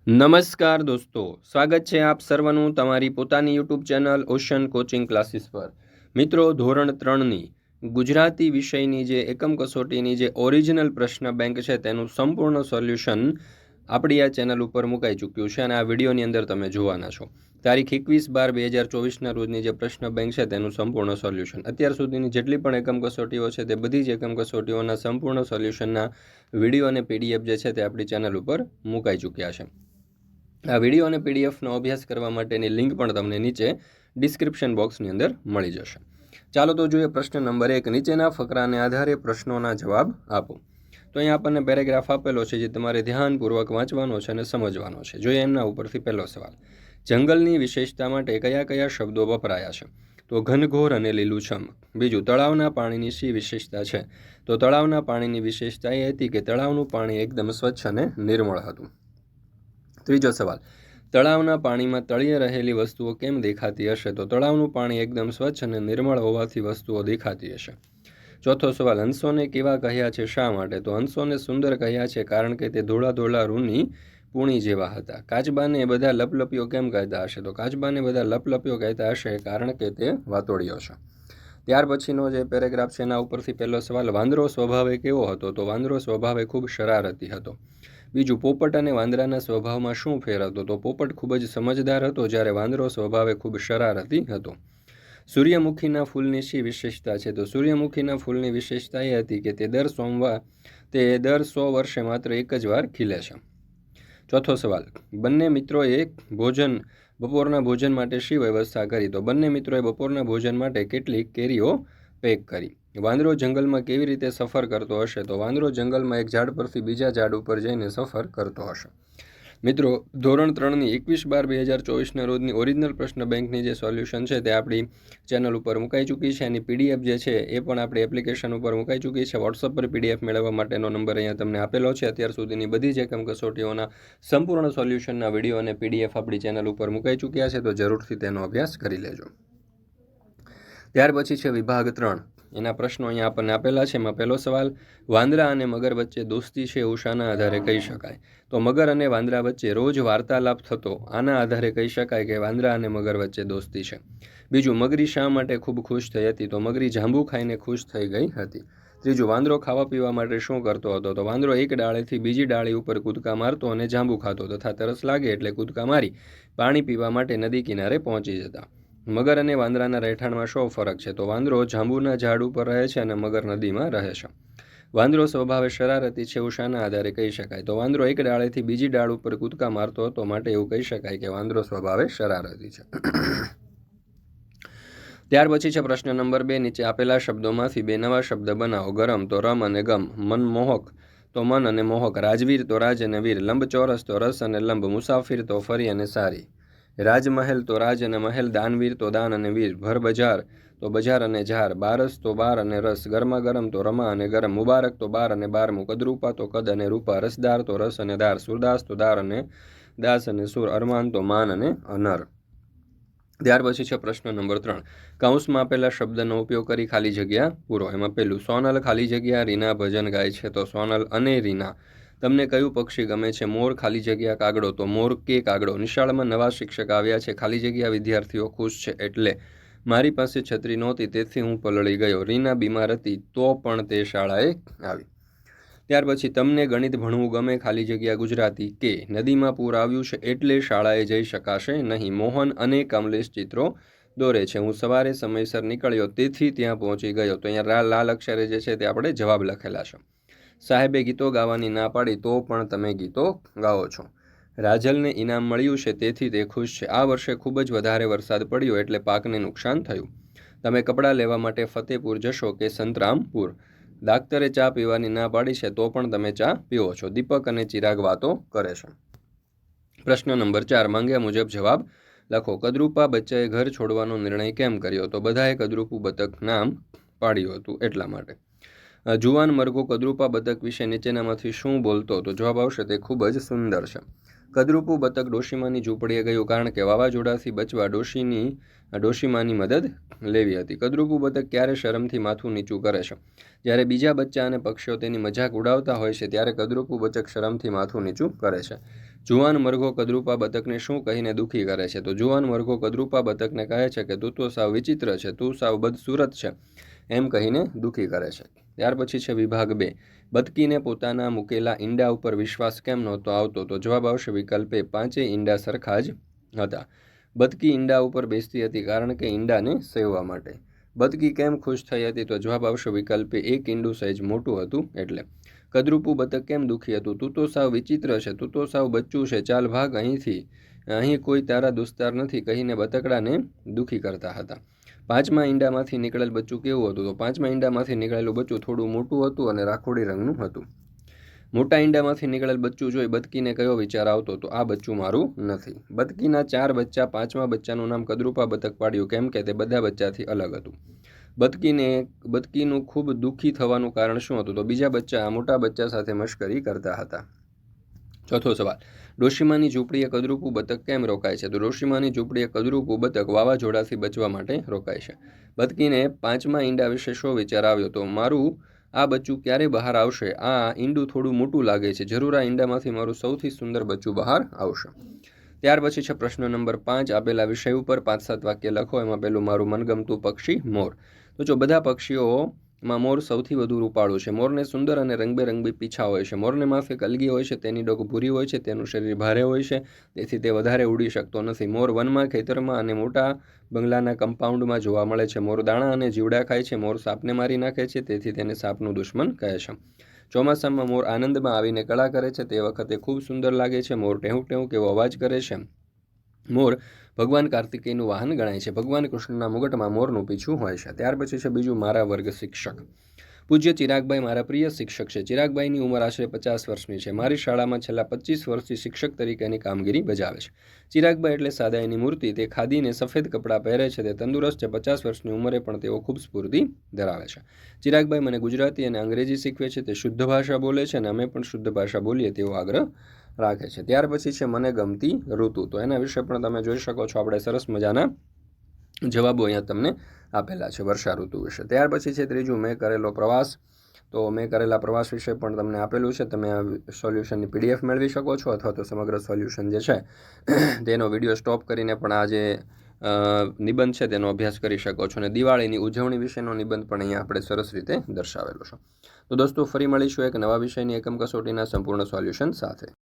નમસ્કાર દોસ્તો, સ્વાગત છે આપ સર્વનું તમારી પોતાની YouTube channel ocean coaching classes પર। મિત્રો, ધોરણ 3ની ગુજરાતી વિષયની જે એકમ કસોટીની જે ઓરિજિનલ પ્રશ્ન બેંક છે તેનું સંપૂર્ણ સોલ્યુશન આપણી આ ચેનલ ઉપર મુકાઈ ચૂક્યું છે અને આ વિડીયોની અંદર તમે જોવાના છો। તારીખ 21/12/2024ના રોજની જે પ્રશ્ન બેંક છે તેનું સંપૂર્ણ સોલ્યુશન, અત્યાર સુધીની જેટલી પણ એકમ કસોટીઓ છે તે બધી જ એકમ કસોટીઓના સંપૂર્ણ સોલ્યુશનના વિડીયો અને પીડીએફ જે છે તે આપણી ચેનલ ઉપર મુકાઈ ચૂક્યા છે। આ વિડીયો અને પીડીએફનો અભ્યાસ કરવા માટેની લિંક પણ તમને નીચે ડિસ્ક્રિપ્શન બોક્સની અંદર મળી જશે। ચાલો તો જોઈએ પ્રશ્ન નંબર 1। નીચેના ફકરાને આધારે પ્રશ્નોના જવાબ આપો। તો અહીંયા આપણને પેરેગ્રાફ આપેલો છે જે તમારે ધ્યાનપૂર્વક વાંચવાનો છે અને સમજવાનો છે। જોઈએ એમના ઉપરથી પહેલો સવાલ, જંગલની વિશેષતા માટે કયા કયા શબ્દો વપરાયા છે? તો ઘનઘોર અને લીલુંછમ। બીજું, તળાવના પાણીની શી વિશેષતા છે? તો તળાવના પાણીની વિશેષતા એ હતી કે તળાવનું પાણી એકદમ સ્વચ્છ અને નિર્મળ હતું। ત્રીજો સવાલ, તળાવના પાણીમાં તળિયે રહેલી વસ્તુઓ કેમ દેખાતી હશે? તો તળાવનું પાણી એકદમ સ્વચ્છ અને નિર્મળ હોવાથી વસ્તુઓ દેખાતી હશે। ચોથો સવાલ, હંસોને કેવા કહ્યા છે, શા માટે? તો હંસોને સુંદર કહ્યા છે કારણ કે તે ધોળા ધોળા રૂની પૂણી જેવા હતા। કાચબાને બધા લપલપિયો કેમ કહેતા હશે? તો કાચબાને બધા લપલપિયો કહેતા હશે કારણ કે તે વાતોડિયો છે। ત્યાર પછીનો જે પેરેગ્રાફ છે એના ઉપરથી પહેલો સવાલ, વાંદરો સ્વભાવે કેવો હતો? તો વાંદરો સ્વભાવે ખૂબ શરારતી હતો। બીજું, પોપટ અને વાંદરાના સ્વભાવમાં શું ફેર હતો? તો પોપટ ખૂબ જ સમજદાર હતો જ્યારે વાંદરો સ્વભાવે ખૂબ શરારતી હતો। સૂર્યમુખીના ફૂલની શી વિશેષતા છે? તો સૂર્યમુખીના ફૂલની વિશેષતા એ હતી કે તે દર 100 વર્ષે માત્ર એક જ વાર ખીલે છે। ચોથો સવાલ, બંને મિત્રોએ બપોરના ભોજન માટે શી વ્યવસ્થા કરી? તો બંને મિત્રોએ બપોરના ભોજન માટે કેટલીક કેરીઓ પેક કરી। વાંદરો જંગલમાં કેવી રીતે સફર કરતો હશે? તો વાંદરો જંગલમાં એક ઝાડ પરથી બીજા ઝાડ ઉપર જઈને સફર કરતો હશે। મિત્રો, ધોરણ 3ની 21/12/2024ના રોજની ઓરિજિનલ પ્રશ્ન બેંકની જે સોલ્યુશન છે તે આપણી ચેનલ ઉપર મુકાઈ ચૂકી છે। એની પીડીએફ જે છે એ પણ આપણી એપ્લિકેશન ઉપર મુકાઈ ચૂકી છે। વોટ્સઅપ પર પીડીએફ મેળવવા માટેનો નંબર અહીંયા તમને આપેલો છે। અત્યાર સુધીની બધી જ એકમ કસોટીઓના સંપૂર્ણ સોલ્યુશનના વિડીયો અને પીડીએફ આપણી ચેનલ ઉપર મુકાઈ ચૂક્યા છે, તો જરૂરથી તેનો અભ્યાસ કરી લેજો। ત્યાર પછી છે વિભાગ 3, એના પ્રશ્નો અહીંયા આપણને આપેલા છે। એમાં પહેલો સવાલ, વાંદરા અને મગર વચ્ચે દોસ્તી છે એવું શાના આધારે કહી શકાય? તો મગર અને વાંદરા વચ્ચે રોજ વાર્તાલાપ થતો, આના આધારે કહી શકાય કે વાંદરા અને મગર વચ્ચે દોસ્તી છે। બીજું, મગરી શા માટે ખૂબ ખુશ થઈ હતી? તો મગરી જાંબુ ખાઈને ખુશ થઈ ગઈ હતી। ત્રીજું, વાંદરો ખાવા પીવા માટે શું કરતો હતો? તો વાંદરો એક ડાળેથી બીજી ડાળી ઉપર કૂદકા મારતો અને જાંબુ ખાતો તથા તરસ લાગે એટલે કૂદકા મારી પાણી પીવા માટે નદી કિનારે પહોંચી જતા। મગર અને વાંદરાના રહેઠાણમાં શો ફરક છે? તો વાંદરો જાંબુના ઝાડ ઉપર રહે છે અને મગર નદીમાં રહે છે। વાંદરો સ્વભાવે શરારતી છે એવું શાના આધારે કહી શકાય? તો વાંદરો એક ડાળેથી બીજી ડાળ ઉપર કૂદકા મારતો હતો માટે એવું કહી શકાય કે વાંદરો સ્વભાવે શરારતી છે। ત્યાર પછી છે પ્રશ્ન નંબર 2, નીચે આપેલા શબ્દોમાંથી બે નવા શબ્દ બનાવો। ગરમ તો રમ અને ગમ, મનમોહક તો મન અને મોહક, રાજવીર તો રાજ અને વીર, લંબચોરસ તો રસ અને લંબ, મુસાફિર તો ફરી અને સારી, રાજમહેલ તો રાજ અને મહેલ, દાનવીર તો દાન અને વીર, ભર બજાર તો બજાર અને ઝાર, બારસ તો બાર અને રસ, ગરમા ગરમ તો રમા અને ગરમ, મુબારક તો બાર અને બારમું, કદરૂપા તો કદ અને રૂપા, રસદાર તો રસ અને દાર, સુરદાસ તો દાર અને દાસ અને સુર, અરમાન તો માન અને અનર। ત્યાર પછી છે પ્રશ્ન નંબર 3, કૌંસમાં આપેલા શબ્દનો ઉપયોગ કરી ખાલી જગ્યા પૂરો। એમાં પહેલું, સોનલ ખાલી જગ્યા રીના ભજન ગાય છે। તો સોનલ અને રીના, તમને કયું પક્ષી ગમે છે? મોર ખાલી જગ્યા કાગડો, તો મોર કે કાગડો, નિશાળમાં નવા શિક્ષક આવ્યા છે ખાલી જગ્યા વિદ્યાર્થીઓ ખુશ છે એટલે, મારી પાસે છત્રી નહોતી તેથી હું પલળી ગયો, રીના બીમાર હતી તો પણ તે શાળાએ આવી। ત્યાર પછી, તમને ગણિત ભણવું ગમે ખાલી જગ્યા ગુજરાતી કે, નદીમાં પૂર આવ્યું છે એટલે શાળાએ જઈ શકાશે નહીં, મોહન અને કમલેશ ચિત્રો દોરે છે, હું સવારે સમયસર નીકળ્યો તેથી ત્યાં પહોંચી ગયો। તો અહીંયા લાલ અક્ષરે જે છે તે આપણે જવાબ લખેલા છે। સાહેબે ગીતો ગાવાની ના પાડી તો પણ તમે ગીતો ગાઓ છો, રાજલને ઇનામ મળ્યું છે તેથી તે ખુશ છે, આ વર્ષે ખૂબ જ વધારે વરસાદ પડ્યો એટલે પાકને નુકસાન થયું, તમે કપડાં લેવા માટે ફતેપુર જશો કે સંતરામપુર, ડાક્ટરે ચા પીવાની ના પાડી છે તો પણ તમે ચા પીવો છો, દીપક અને ચિરાગ વાતો કરે છે। પ્રશ્ન નંબર 4, માંગ્યા મુજબ જવાબ લખો। કદરૂપા બચ્ચાએ ઘર છોડવાનો નિર્ણય કેમ કર્યો? તો બધાએ કદરૂપુ બતક નામ પાડ્યું હતું એટલા માટે। જુવાન મરઘો કદરૂપા બતક વિશે નીચેનામાંથી શું બોલતો? તો જવાબ આવશે તે ખૂબ જ સુંદર છે। કદરૂપુ બતક ડોશીમાની ઝૂંપડીએ ગયું કારણ કે વાવાઝોડાથી બચવા ડોશીમાની મદદ લેવી હતી। કદરૂપુ બતક ક્યારે શરમથી માથું નીચું કરે છે? જ્યારે બીજા બચ્ચા અને પક્ષીઓ તેની મજાક ઉડાવતા હોય છે ત્યારે કદરૂપુ બતક શરમથી માથું નીચું કરે છે। જુવાન મરઘો કદરૂપા બતકને શું કહીને દુઃખી કરે છે? તો જુવાન મરઘો કદરૂપા બતકને કહે છે કે તું તો સાવ વિચિત્ર છે, તું સાવ બદસુરત છે, એમ કહીને દુઃખી કરે છે. ત્યાર પછી છે વિભાગ 2. બતકીને પોતાના મૂકેલા ઈંડા ઉપર વિશ્વાસ કેમ નહોતો આવતો? તો જવાબ આવશે વિકલ્પ એ, 5 ઈંડા સરખા જ હતા. બતકી ઈંડા ઉપર બેસતી હતી કારણ કે ઈંડાને સેવવા માટે. બતકી કેમ ખુશ થઈ હતી? તો જવાબ આવશે વિકલ્પ એ, એક ઈંડું સહેજ મોટું હતું એટલે. કદરૂપું બતક કેમ દુઃખી હતું? તું તો સાવ વિચિત્ર છે, તું તો સાવ બચ્ચું છે, ચાલ ભાગ અહીંથી, અહીં કોઈ તારા દોસ્તાર નથી કહીને બતકડાને દુઃખી કરતા હતા. 5મા ઈંડામાંથી નીકળેલ બચ્ચું કેવું હતું? તો 5મા ઈંડામાંથી નીકળેલું બચ્ચું થોડું મોટું હતું અને રાખોડી રંગનું હતું. મોટા ઈંડામાંથી નીકળેલ બચ્ચું જોઈ બતકીને કયો વિચાર આવતો? તો આ બચ્ચું મારું નથી. બતકીના 4 બચ્ચા, 5મા બચ્ચાનું નામ કદરૂપા બતક પાડ્યું કેમ કે તે બધા બચ્ચાથી અલગ હતું. બતકીનું ખૂબ દુઃખી થવાનું કારણ શું હતું? તો બીજા બચ્ચા મોટા બચ્ચા સાથે મશ્કરી કરતા હતા. ચોથો સવાલ. ડોશીમાની ઝૂંપડીએ કદરૂપું બતક કેમ રોકાય છે? તો ડોશીમાની ઝૂંપડીએ કદરૂપું બતક વાવાઝોડાથી બચવા માટે રોકાય છે. બતકીને 5મા ઈંડા વિશે શો વિચાર આવ્યો? તો મારું આ બચ્ચું ક્યારે બહાર આવશે? આ ઈંડું થોડું મોટું લાગે છે, જરૂર આ ઈંડામાંથી મારું સૌથી સુંદર બચ્ચું બહાર આવશે. ત્યાર પછી છે પ્રશ્ન નંબર 5. આપેલા વિષય ઉપર 5-7 વાક્ય લખો. એમાં પહેલું, મારું મનગમતું પક્ષી મોર. તો જો બધા પક્ષીઓમાં મોર સૌથી વધુ રૂપાળું છે. મોરને સુંદર અને રંગબેરંગી પીછા હોય છે. મોરને માથે કલગી હોય છે, તેની ડોક ભૂરી હોય છે, તેનું શરીર ભારે હોય છે, તેથી તે વધારે ઉડી શકતો નથી. મોર વનમાં, ખેતરમાં અને મોટા બંગલાના કમ્પાઉન્ડમાં જોવા મળે છે. મોર દાણા અને જીવડા ખાય છે. મોર સાપને મારી નાખે છે, તેથી તેને સાપનું દુશ્મન કહે છે. ચોમાસામાં મોર આનંદમાં આવીને કળા કરે છે, તે વખતે ખૂબ સુંદર લાગે છે. મોર ટેહું ટેહું કેવો અવાજ કરે છે. મોર ભગવાન કાર્તિકેયનું વાહન ગણાય છે. ભગવાન કૃષ્ણના મુગટમાં મોરનું પીછું હોય છે. ત્યાર પછી છે બીજું, મારા વર્ગ શિક્ષક. પૂજ્ય ચિરાગભાઈ મારા પ્રિય શિક્ષક છે. ચિરાગભાઈની ઉંમર આશરે 50 વર્ષની છે. મારી શાળામાં છેલ્લા 25 વર્ષથી શિક્ષક તરીકેની કામગીરી બજાવે છે. ચિરાગભાઈ એટલે સાદાઈની મૂર્તિ. તે ખાદીને સફેદ કપડાં પહેરે છે. તે તંદુરસ્ત છે. 50 વર્ષની ઉંમરે પણ તેઓ ખૂબ સ્ફૂર્તિ ધરાવે છે. ચિરાગભાઈ મને ગુજરાતી અને અંગ્રેજી શીખવે છે. તે શુદ્ધ ભાષા બોલે છે અને અમે પણ શુદ્ધ ભાષા બોલીએ તેવો આગ્રહ રાખે છે. ત્યાર પછી છે મને ગમતી ઋતુ. તો એના વિશે પણ તમે જોઈ શકો છો, આપણે સરસ મજાના જવાબો અહીંયા તમને આપેલા છે વર્ષા ઋતુ વિશે. ત્યાર પછી છે ત્રીજું, મેં કરેલો પ્રવાસ. તો મેં કરેલા પ્રવાસ વિશે પણ તમને આપેલું છે. તમે આ સોલ્યુશનની PDF મેળવી શકો છો, અથવા તો સમગ્ર સોલ્યુશન જે છે તેનો વિડીયો સ્ટોપ કરીને પણ આ જે નિબંધ છે તેનો અભ્યાસ કરી શકો છો. અને દિવાળીની ઉજવણી વિશેનો નિબંધ પણ અહીંયા આપણે સરસ રીતે દર્શાવેલો છે. તો દોસ્તો, ફરી મળીશું એક નવા વિષયની એકમ કસોટીના સંપૂર્ણ સોલ્યુશન સાથે.